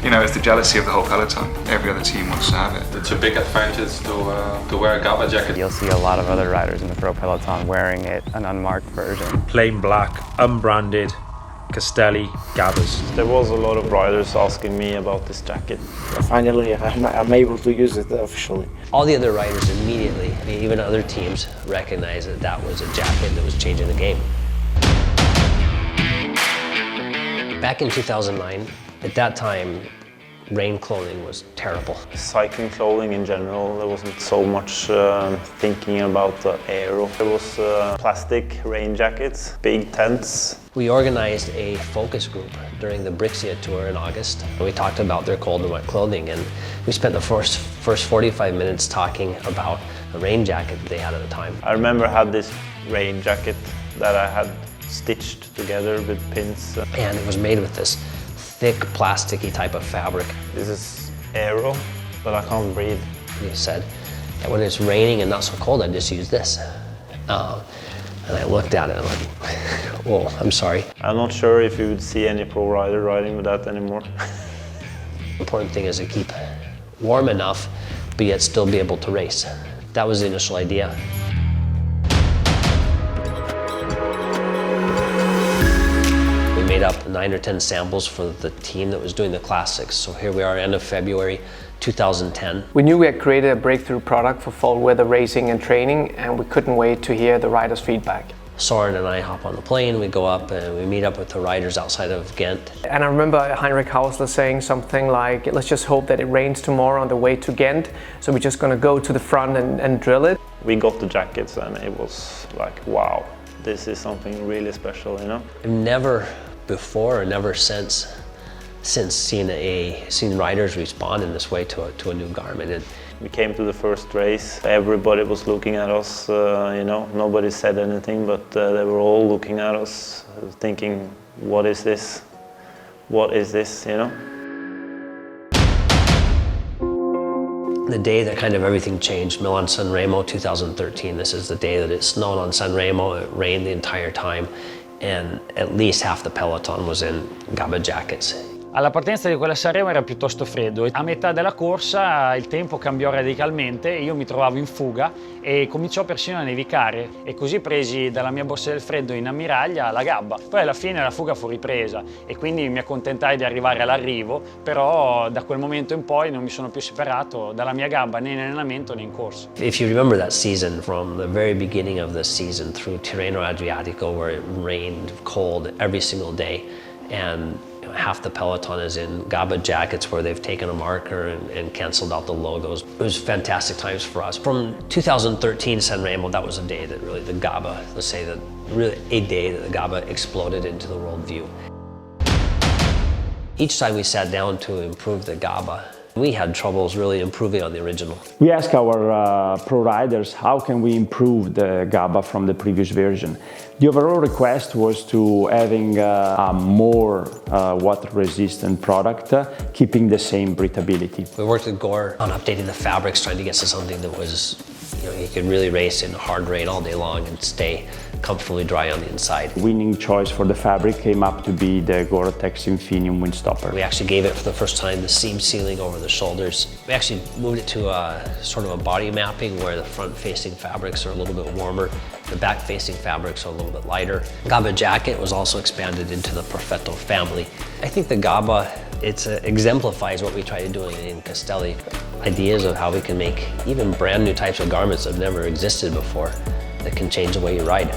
You know, it's the jealousy of the whole peloton. Every other team wants to have it. It's a big advantage to wear a Gabba jacket. You'll see a lot of other riders in the pro peloton wearing it, an unmarked version. Plain black, unbranded, Castelli Gabbas. There was a lot of riders asking me about this jacket. Finally, I'm able to use it officially. All the other riders immediately, even other teams, recognized that that was a jacket that was changing the game. Back in 2009, at that time, rain clothing was terrible. Cycling clothing in general, there wasn't so much thinking about the aero. There was plastic rain jackets, big tents. We organized a focus group during the Brixia tour in August. We talked about their cold and wet clothing, and we spent the first 45 minutes talking about the rain jacket that they had at the time. I remember I had this rain jacket that I had stitched together with pins. And it was made with this thick, plasticky type of fabric. This is aero, but I can't breathe. He said, yeah, when it's raining and not so cold, I just use this. And I looked at it and I'm like, oh, I'm sorry. I'm not sure if you would see any pro rider riding with that anymore. The important thing is to keep warm enough, but yet still be able to race. That was the initial idea. We made up 9 or 10 samples for the team that was doing the classics. So here we are, end of February 2010. We knew we had created a breakthrough product for fall weather racing and training, and we couldn't wait to hear the riders' feedback. Soren and I hop on the plane, we go up and we meet up with the riders outside of Ghent. And I remember Heinrich Hausler saying something like, let's just hope that it rains tomorrow on the way to Ghent, so we're just going to go to the front and drill it. We got the jackets and it was like, wow, this is something really special, you know? I've never before or never since seen riders respond in this way to a new garment. And we came to the first race, everybody was looking at us, you know, nobody said anything, but they were all looking at us, thinking, what is this? What is this, you know? The day that kind of everything changed, Milan San Remo 2013, this is the day that it snowed on San Remo, it rained the entire time, and at least half the peloton was in Gabba jackets. Alla partenza di quella Sanremo era piuttosto freddo. A metà della corsa il tempo cambiò radicalmente, io mi trovavo in fuga e cominciò persino a nevicare e così presi dalla mia borsa del freddo in ammiraglia la gabba. Poi alla fine la fuga fu ripresa e quindi mi accontentai di arrivare all'arrivo, però da quel momento in poi non mi sono più separato dalla mia gabba né in allenamento né in corsa. If you remember that season, from the very beginning of the season through Tirreno Adriatico, where it rained cold every single day, and half the peloton is in Gabba jackets where they've taken a marker and canceled out the logos. It was fantastic times for us. From 2013 San Remo, that was a day that really the Gabba, let's say that really a day that the Gabba exploded into the world view. Each time we sat down to improve the Gabba, we had troubles really improving on the original. We asked our pro riders, how can we improve the Gabba from the previous version? The overall request was to having a more water-resistant product, keeping the same breathability. We worked with Gore on updating the fabrics, trying to get to something that was, you know, you could really race in hard rain all day long and stay comfortably dry on the inside. Winning choice for the fabric came up to be the Gore-Tex Infinium Windstopper. We actually gave it for the first time the seam sealing over the shoulders. We actually moved it to a sort of a body mapping where the front-facing fabrics are a little bit warmer, the back-facing fabrics are a little bit lighter. Gabba jacket was also expanded into the Perfetto family. I think the Gabba, it exemplifies what we try to do in Castelli. Ideas of how we can make even brand new types of garments that have never existed before that can change the way you ride.